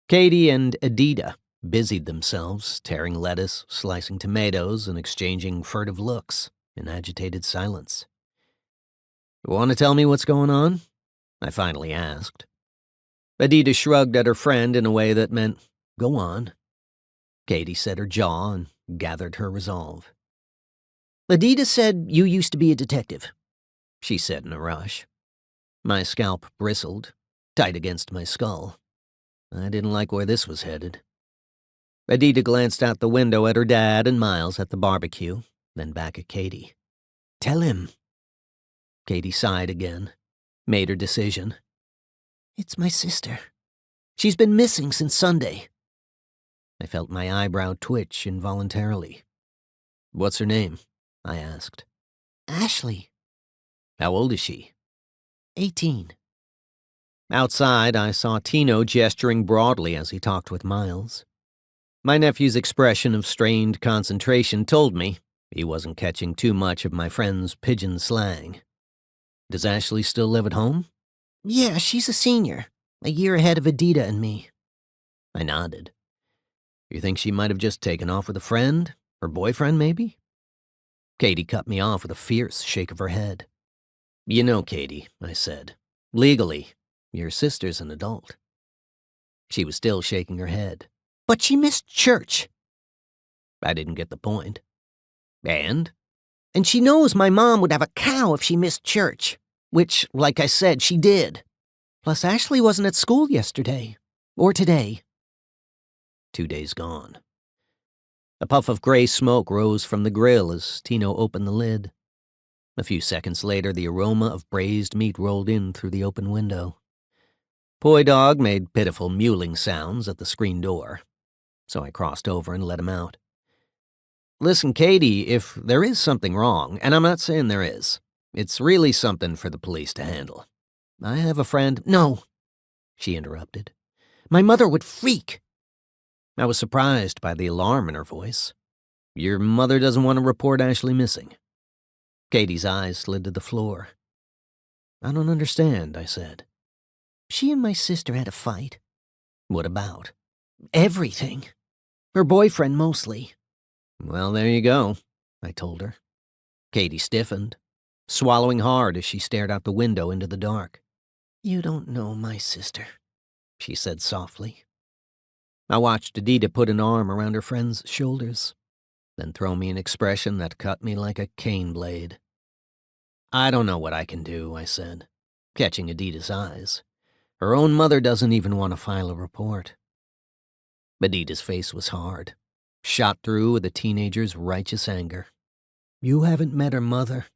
Katie and Adida busied themselves, tearing lettuce, slicing tomatoes, and exchanging furtive looks in agitated silence. "Want to tell me what's going on?" I finally asked. Adida shrugged at her friend in a way that meant, "Go on." Katie set her jaw and gathered her resolve. "Adida said you used to be a detective," she said in a rush. My scalp bristled, tight against my skull. I didn't like where this was headed. Adida glanced out the window at her dad and Miles at the barbecue, then back at Katie. "Tell him." Katie sighed again, made her decision. "It's my sister. She's been missing since Sunday." I felt my eyebrow twitch involuntarily. "What's her name?" I asked. "Ashley." "How old is she?" 18. Outside, I saw Tino gesturing broadly as he talked with Miles. My nephew's expression of strained concentration told me he wasn't catching too much of my friend's pidgin slang. "Does Ashley still live at home?" "Yeah, she's a senior, a year ahead of Adida and me." I nodded. "You think she might have just taken off with a friend? Her boyfriend, maybe?" Katie cut me off with a fierce shake of her head. "You know, Katie," I said, "legally, your sister's an adult." She was still shaking her head. "But she missed church." I didn't get the point. "And?" "And she knows my mom would have a cow if she missed church, which, like I said, she did. Plus, Ashley wasn't at school yesterday. Or today." 2 days gone. A puff of gray smoke rose from the grill as Tino opened the lid. A few seconds later, the aroma of braised meat rolled in through the open window. Poi Dog made pitiful mewling sounds at the screen door, so I crossed over and let him out. "Listen, Katie, if there is something wrong, and I'm not saying there is, it's really something for the police to handle. I have a friend—" "No," she interrupted. "My mother would freak." I was surprised by the alarm in her voice. "Your mother doesn't want to report Ashley missing?" Katie's eyes slid to the floor. "I don't understand," I said. "She and my sister had a fight." "What about?" "Everything. Her boyfriend mostly." "Well, there you go," I told her. Katie stiffened, swallowing hard as she stared out the window into the dark. "You don't know my sister," she said softly. I watched Adida put an arm around her friend's shoulders, then throw me an expression that cut me like a cane blade. "I don't know what I can do," I said, catching Adida's eyes. "Her own mother doesn't even want to file a report." Adida's face was hard, shot through with a teenager's righteous anger. "You haven't met her mother,"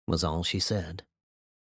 was all she said.